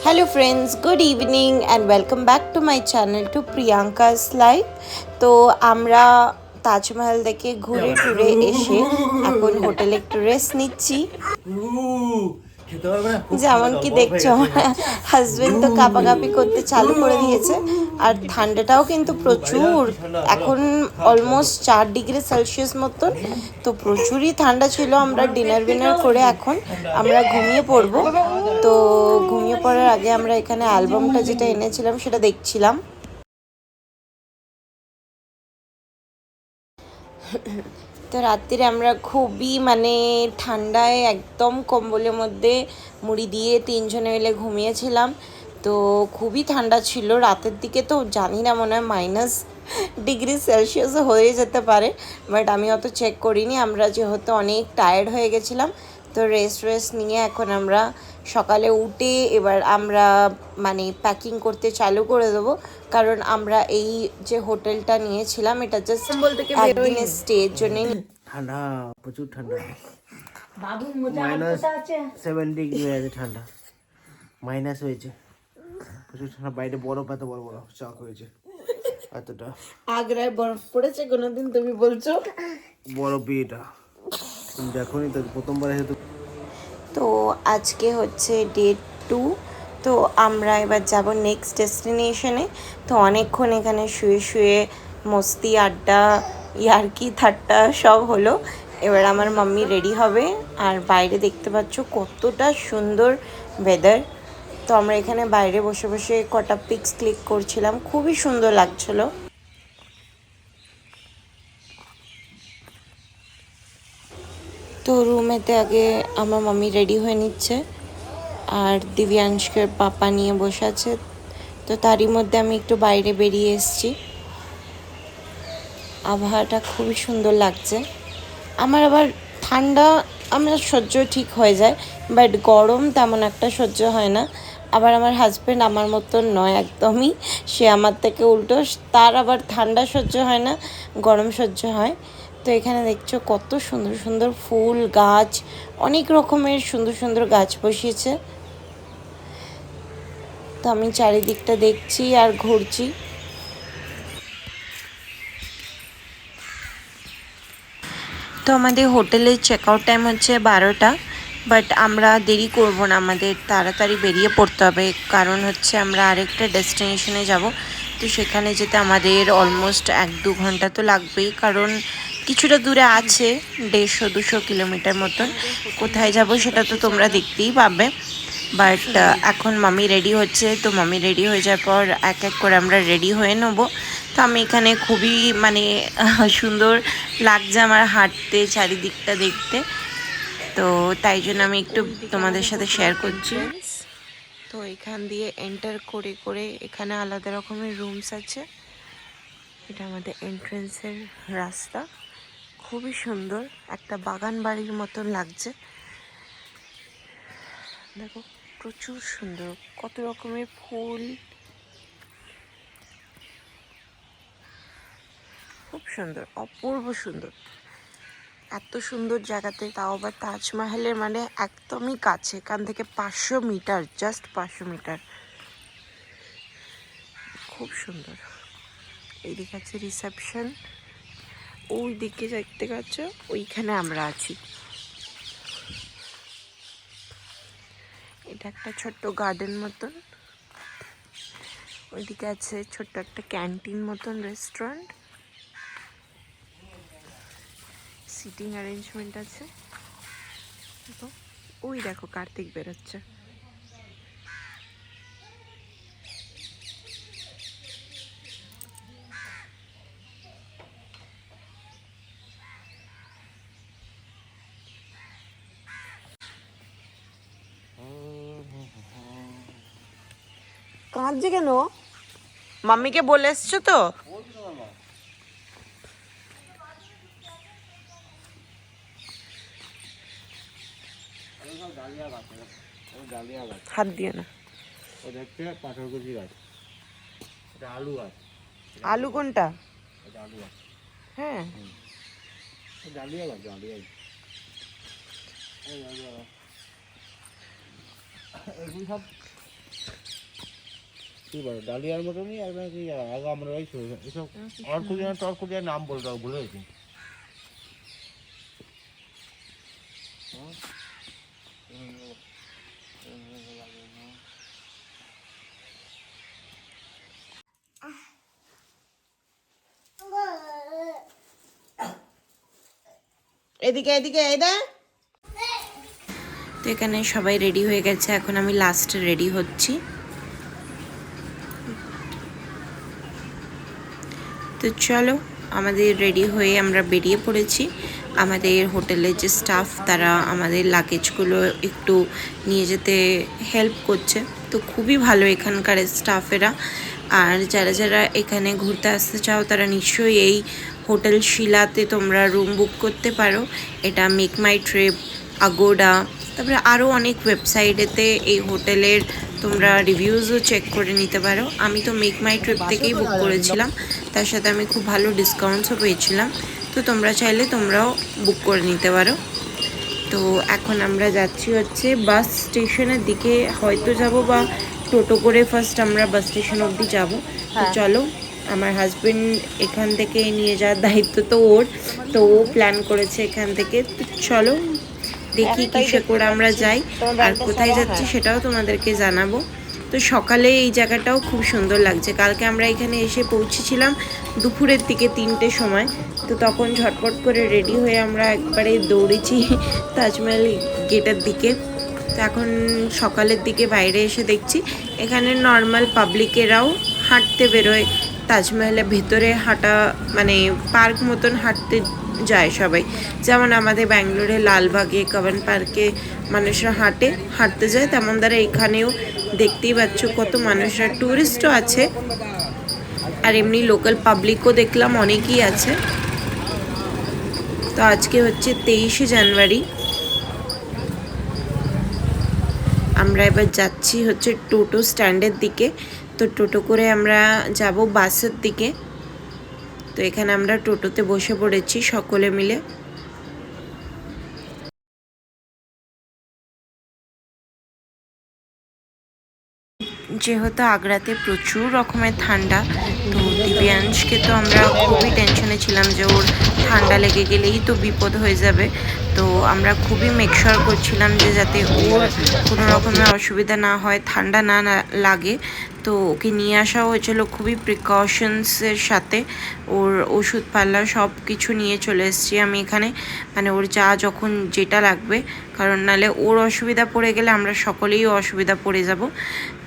Hello friends, good evening and welcome back to my channel to Priyanka's Life. তো আমরা তাজমহল থেকে ঘুরে টুরে এসে এখন হোটেলে একটু রেস্ট নিচ্ছি। যেমন কি দেখছো হাজবেন্ড তো কাঁপাকাঁপি করতে চালু করে দিয়েছে আর ঠান্ডাটাও কিন্তু প্রচুর, এখন অলমোস্ট 4 ডিগ্রি সেলসিয়াস মতন, তো প্রচুরই ঠান্ডা ছিল। আমরা ডিনার করে এখন আমরা ঘুমিয়ে পড়বো। তো ঘুমিয়ে পড়ার আগে আমরা এখানে অ্যালবামটা যেটা এনেছিলাম সেটা দেখছিলাম। তো রাত্রিরে আমরা খুবই ঠান্ডায় একদম কম্বলের মধ্যে মুড়ি দিয়ে 3 জনে মিলে ঘুমিয়েছিলাম। তো খুবই ঠান্ডা ছিল রাতের দিকে, তো জানি না, মনে হয় -ডিগ্রি সেলসিয়াসও হয়ে যেতে পারে, বাট আমি অত চেক করিনি। আমরা যেহেতু অনেক টায়ার্ড হয়ে গেছিলাম, তো রেস্ট নিয়ে এখন আমরা সকালে উঠে এবার আমরা প্যাকিং করতে চালু করে দেবো, কারণ আমরা এই যে হোটেলটা নিয়েছিলাম এটা জাস্ট একদিনের স্টের জন্যই। ঠান্ডা, প্রচুর ঠান্ডা। -7 ডিগ্রি হয়ে আছে, ঠান্ডা মাইনাস হয়েছে, প্রচুর ঠান্ডা। বাইরে বরফ, এত বড় বড় চাক হয়েছে, এতটা। আগ্রায় বরফ পড়েছে কোনোদিন তুমি বলছো? বরফই এটা, তুমি দেখোনি তো, প্রথমবার এসে তো। তো আজকে হচ্ছে ডে 2। তো আমরা এবার যাব নেক্সট ডেস্টিনেশনে। তো অনেকক্ষণ এখানে শুয়ে শুয়ে মস্তি আড্ডা ইয়ার্কি ঠাট্টা সব হলো। এবার আমার মাম্মি রেডি হবে, আর বাইরে দেখতে পাচ্ছ কতটা সুন্দর ওয়েদার। তো আমরা এখানে বাইরে বসে বসে কটা পিক্স ক্লিক করছিলাম, খুবই সুন্দর লাগছিলো। তো রুমেতে আগে আমার মাম্মি রেডি হয়ে নিচ্ছে, আর দিব্যাংশকে পাপা নিয়ে বসে আছে। তো তারই মধ্যে আমি একটু বাইরে বেরিয়ে এসেছি, আবহাওয়াটা খুবই সুন্দর লাগছে। আমার আবার ঠান্ডা আমার সহ্য ঠিক হয়ে যায়, বাট গরম তেমন একটা সহ্য হয় না। আবার আমার হাজব্যান্ড আমার মতন নয় একদমই, সে আমার থেকে উল্টো, তার আবার ঠান্ডা সহ্য হয় না, গরম সহ্য হয়। তো এখানে দেখছো কত সুন্দর সুন্দর ফুল গাছ, অনেক রকমের সুন্দর সুন্দর গাছ বসিয়েছে। তো আমি চারিদিকটা দেখছি আর ঘুরছি। তো আমাদের হোটেলের চেক আউট টাইম হচ্ছে 12টা, বাট আমরা দেরি করব না, আমাদের তাড়াতাড়ি বেরিয়ে পড়তে হবে, কারণ হচ্ছে আমরা আরেকটা ডেস্টিনেশনে যাব। তো সেখানে যেতে আমাদের অলমোস্ট 1-2 ঘন্টা তো লাগবেই, কারণ কিছুটা দূরে আছে, 150-200 কিলোমিটার মতন। কোথায় যাব সেটা তো তোমরা দেখতেই পাবে। বাট এখন মামি রেডি হচ্ছে, তো মামি রেডি হয়ে যাওয়ার পর এক এক করে আমরা রেডি হয়ে নেবো। তো আমি এখানে খুবই সুন্দর লাগছে আমার হাঁটতে, চারিদিকটা দেখতে, তো তাই জন্য আমি একটু তোমাদের সাথে শেয়ার করছি। তো এখান দিয়ে এন্টার করে করে এখানে আলাদা রকমের রুমস আছে। এটা আমাদের এন্ট্রেন্সের রাস্তা, খুবই সুন্দর, একটা বাগান বাড়ির মতন লাগছে। দেখো প্রচুর সুন্দর, কত রকমের ফুল, খুব সুন্দর, অপূর্ব সুন্দর। এত সুন্দর জায়গাতে, তাও আবার তাজমহলের একদমই কাছে, এখান থেকে 500 মিটার, জাস্ট 500 মিটার, খুব সুন্দর। এইদিকে আছে রিসেপশন, ওই দিকে দেখতে পাচ্ছ, ওইখানে আমরা আছি। এটা একটা ছোট্ট গার্ডেন মতন, ওইদিকে আছে ছোট্ট একটা ক্যান্টিন মতন, রেস্টুরেন্ট, সিটিং অ্যারেঞ্জমেন্ট আছে। ওই দেখো কার্তিক বেরোচ্ছে। কাঁদছে কেন? মাম্মিকে বলে এসছো তো? হাত দিয়ে না, আলু গাছ। আলু কোনটা? আলু গাছ, হ্যাঁ, ডালিয়া গাছ, ডালিয়া। এগুলো সব কি বলে ডালিয়ার মতনই আর নাকি আগামরা এসব অর্কুদিয়া নাম বলতে ভুলে গেছি। এদিকে এদিকে এদা। তো এখানে সবাই রেডি হয়ে গেছে, এখন আমি লাস্টে রেডি হচ্ছি। তো চলো আমাদের রেডি হয়ে আমরা বেরিয়ে পড়েছি। আমাদের হোটেলের যে স্টাফ তারা আমাদের লাগেজগুলো একটু নিয়ে যেতে হেল্প করছে, তো খুবই ভালো এখানকার স্টাফেরা। আর যারা যারা এখানে ঘুরতে আসতে চাও তারা নিশ্চয়ই এই হোটেল শিলাতে তোমরা রুম বুক করতে পারো। এটা মেক মাই ট্রিপ, আগোডা, তারপরে আরও অনেক ওয়েবসাইটেতে এই হোটেলের তোমরা রিভিউজও চেক করে নিতে পারো। আমি তো মেক মাই ট্রিপ থেকেই বুক করেছিলাম, তার সাথে আমি খুব ভালো ডিসকাউন্টসও পেয়েছিলাম। তো তোমরা চাইলে তোমরাও বুক করে নিতে পারো। তো এখন আমরা যাচ্ছি হচ্ছে বাস স্টেশনের দিকে, হয়তো যাব বা টোটো করে ফার্স্ট আমরা বাস স্টেশন অবধি যাব। তো চলো, আমার হাজবেন্ড এখান থেকে নিয়ে যাওয়ার দায়িত্ব তো ওর, তো ও প্ল্যান করেছে এখান থেকে। তো চলো দেখি কিসে করে আমরা যাই আর কোথায় যাচ্ছি সেটাও তোমাদেরকে জানাবো। তো সকালে এই জায়গাটাও খুব সুন্দর লাগছে। কালকে আমরা এখানে এসে পৌঁছেছিলাম দুপুরের দিকে 3টের সময়। তো তখন ঝটপট করে রেডি হয়ে আমরা একবারে দৌড়েছি তাজমহল গেটের দিকে। তো এখন সকালের দিকে বাইরে এসে দেখছি এখানে নর্মাল পাবলিকেরাও হাঁটতে বেরোয়, তাজমহলের ভেতরে হাঁটা মানে পার্ক মতন হাঁটতে যায় সবাই। যেমন আমাদের ব্যাঙ্গালোরে লালবাগে কবন পার্কে মানুষরা হাঁটতে যায়, তেমন দ্বারা এখানেও দেখতেই পাচ্ছ কত মানুষরা, ট্যুরিস্টও আছে আর এমনি লোকাল পাবলিকও দেখলাম অনেকই আছে। তো আজকে হচ্ছে 23শে জানুয়ারি। আমরা এবার যাচ্ছি হচ্ছে টোটো স্ট্যান্ডের দিকে। তো টোটো করে আমরা যাব বাসের দিকে। তো এখানে আমরা টোটোতে বসে পড়েছি সকলে মিলে। যেহেতু আগ্রাতে প্রচুর রকমের ঠান্ডা, তো দিব্যাংশকে তো আমরা খুবই টেনশনে ছিলাম যে ওর ঠান্ডা লেগে গেলেই তো বিপদ হয়ে যাবে। তো আমরা খুবই মেকশিওর করছিলাম যে যাতে ওর কোনো রকমের অসুবিধা না হয়, ঠান্ডা না লাগে। তো ওকে নিয়ে আসা হয়েছিল খুবই প্রিকশনসের সাথে। ওর ওষুধ পাল্লা সব কিছু নিয়ে চলে এসেছি আমি এখানে, মানে ওর যা যখন যেটা লাগবে, কারণ নালে ওর অসুবিধা পড়ে গেলে আমরা সকলেই অসুবিধা পড়ে যাব।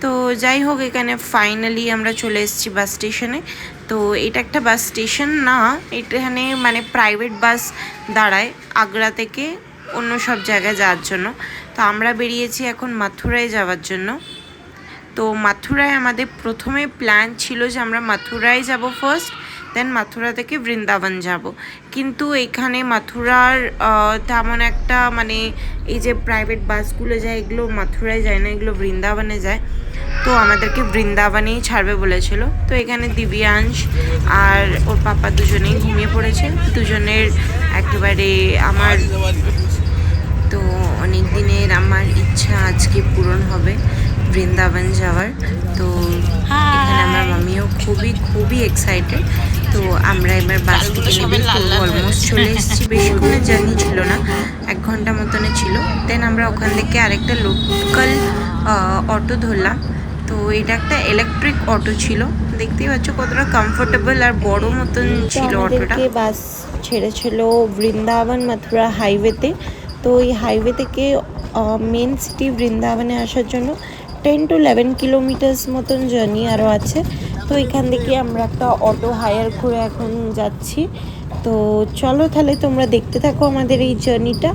তো যাই হোক, এখানে ফাইনালি আমরা চলে এসেছি বাস স্টেশনে। তো এটা একটা বাস স্টেশন না, এখানে মানে প্রাইভেট বাস দাঁড়ায় আগ্রা থেকে অন্য সব জায়গায় যাওয়ার জন্য। তো আমরা বেরিয়েছি এখন মাথুরায় যাওয়ার জন্য। তো মাথুরায় আমাদের প্রথমে প্ল্যান ছিল যে আমরা মাথুরায় যাব ফার্স্ট, দেন মাথুরা থেকে বৃন্দাবন যাব। কিন্তু এখানে মাথুরার তেমন একটা মানে এই যে প্রাইভেট বাসগুলো যায় এগুলো মাথুরায় যায় না, এগুলো বৃন্দাবনে যায়। তো আমাদেরকে বৃন্দাবনেই ছাড়বে বলেছিল। তো এখানে দিব্যাংশ আর ওর পাপা দুজনেই ঘুমিয়ে পড়েছে। দুজনের একেবারে আমার তো অনেক দিনের আমার ইচ্ছা আজকে পূরণ হবে বৃন্দাবন যাওয়ার। তো এখানে আমার মামিও খুবই এক্সাইটেড। তো আমরা এবার বাস থেকে নেমে অলমোস্ট চলে এসেছি, বেশিক্ষণের জার্নি ছিল না, 1 ঘন্টা মতনে ছিল। দেন আমরা ওখান থেকে আরেকটা লোকাল অটো ধরলাম। তো এটা একটা ইলেকট্রিক অটো ছিল, দেখতেই পাচ্ছ কতটা কমফোর্টেবল আর বড় মতন ছিল অটোটা। বাস ছেড়েছিল বৃন্দাবন মথুরা হাইওয়েতে। তো এই হাইওয়ে থেকে মেন সিটি বৃন্দাবনে আসার জন্য 10 to 11 কিলোমিটার্স মতন জার্নি আরও আছে। তো এখান থেকে আমরা একটা অটো হায়ার করে এখন যাচ্ছি। তো চলো তাহলে তোমরা দেখতে থাকো আমাদের এই জার্নিটা।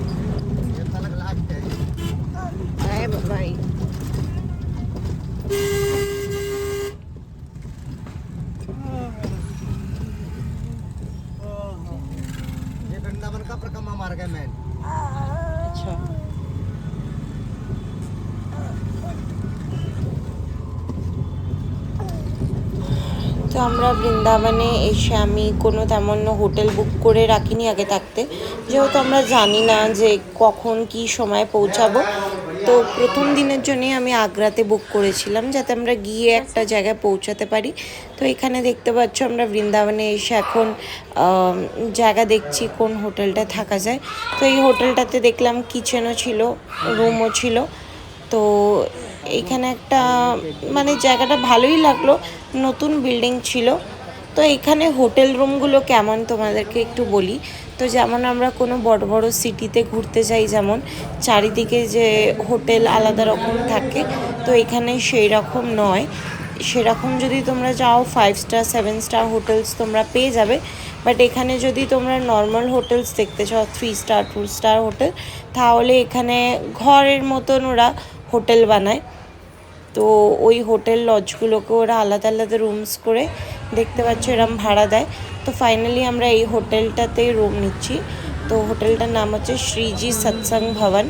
তো আমরা বৃন্দাবনে এসে আমি কোনো তেমন হোটেল বুক করে রাখিনি আগে থাকতে, যেহেতু আমরা জানি না যে কখন কি সময় পৌঁছাবো। তো প্রথম দিনের জন্যই আমি আগ্রাতে বুক করেছিলাম, যাতে আমরা গিয়ে একটা জায়গায় পৌঁছাতে পারি। তো এখানে দেখতে পাচ্ছ আমরা বৃন্দাবনে এসে এখন জায়গা দেখছি কোন হোটেলটা থাকা যায়। তো এই হোটেলটাতে দেখলাম কিচেনও ছিল, রুমও ছিল। তো এখানে একটা মানে জায়গাটা ভালোই লাগলো, নতুন বিল্ডিং ছিল। তো এখানে হোটেল রুমগুলো কেমন তোমাদেরকে একটু বলি। তো যেমন আমরা কোনো বড় বড় সিটিতে ঘুরতে যাই, যেমন চারিদিকে যে হোটেল আলাদা রকম থাকে, তো এখানে সেই রকম নয়। সেরকম যদি তোমরা যাও 5 স্টার 7 স্টার হোটেলস তোমরা পেয়ে যাবে, বাট এখানে যদি তোমরা নর্মাল হোটেলস দেখতে চাও 3 স্টার 2 স্টার হোটেল, তাহলে এখানে ঘরের মতন ওরা হোটেল বানায়। তো ওই হোটেল লজগুলোকে ওরা আলাদা আলাদা রুমস করে দেখতে পাচ্ছ এরম ভাড়া দেয়। তো ফাইনালি আমরা এই হোটেলটাতে রুম নিচ্ছি। তো হোটেলটার নাম হচ্ছে শ্রীজি সৎসঙ্গ ভবন।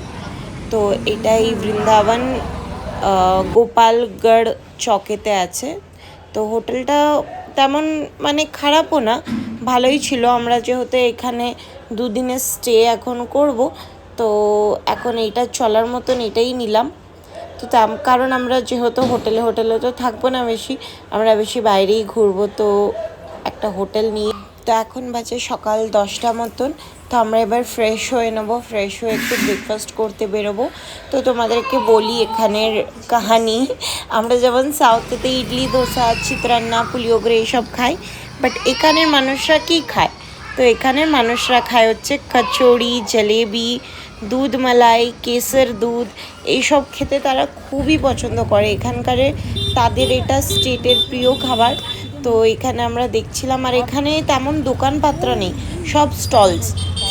তো এটা এই বৃন্দাবন গোপালগড় চকেতে আছে। তো হোটেলটা তেমন মানে খারাপও না, ভালোই ছিল। আমরা যেহেতু এখানে দুদিনের স্টে এখন করব, তো এখন এইটা চলার মতন এটাই নিলাম। তো কারণ আমরা যেহেতু হোটেলে তো থাকবো না বেশি, আমরা বেশি বাইরেই ঘুরবো, তো একটা হোটেল নিয়ে। তো এখন বাজে সকাল 10টা মতন। তো আমরা এবার ফ্রেশ হয়ে নেবো, ফ্রেশ হয়ে একটু ব্রেকফাস্ট করতে বেরোবো। তো তোমাদেরকে বলি এখানের কাহানি। আমরা যেমন সাউথেতে ইডলি ধোসা চিত্রান্না পুলিয়োগরে এইসব খাই, বাট এখানের মানুষরা কি খায়? তো এখানের মানুষরা খায় হচ্ছে কচুরি, জলেবি, দুধ মালাই, কেসর দুধ, এইসব খেতে তারা খুবই পছন্দ করে। এখানকার তাদের এটা স্টেটের প্রিয় খাবার। তো এখানে আমরা দেখছিলাম, আর এখানে তেমন দোকানপাত্র নেই, সব স্টলস।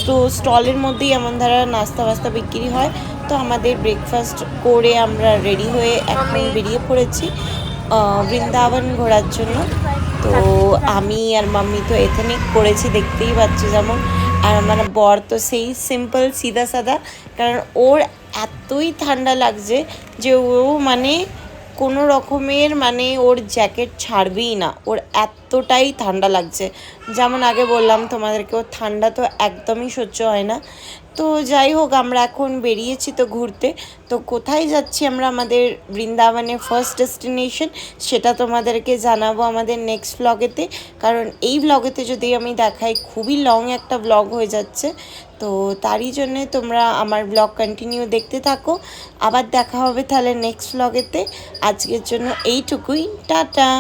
তো স্টলের মধ্যেই এমন ধারা নাস্তা বাস্তা বিক্রি হয়। তো আমাদের ব্রেকফাস্ট করে আমরা রেডি হয়ে এখন বেরিয়ে পড়েছি বৃন্দাবন ঘোরার জন্য। তো আমি আর মাম্মি তো এথেনিক করেছি, দেখতেই পাচ্ছি যেমন। আর আমার বর তো সেই সিম্পল সিধা সাদা, কারণ ওর এতই ঠান্ডা লাগছে যে ও মানে কোনো রকমের মানে ওর জ্যাকেট ছাড়বেই না, ওর এতটাই ঠান্ডা লাগছে। যেমন আগে বললাম তোমাদেরকে, ওর ঠান্ডা তো একদমই সহ্য হয় না। তো যাই হোক, আমরা এখন বেরিয়েছি তো ঘুরতে। তো কোথায় যাচ্ছি আমরা, আমাদের বৃন্দাবনের ফার্স্ট ডেস্টিনেশন, সেটা তোমাদেরকে জানাবো আমাদের নেক্সট ব্লগেতে। কারণ এই ব্লগেতে যদি আমি দেখাই, খুবই লং একটা ব্লগ হয়ে যাচ্ছে। তো তারই জন্যে তোমরা আমার ব্লগ কন্টিনিউ দেখতে থাকো। আবার দেখা হবে তাহলে নেক্সট ব্লগেতে। আজকের জন্য এইটুকুই, টাটা।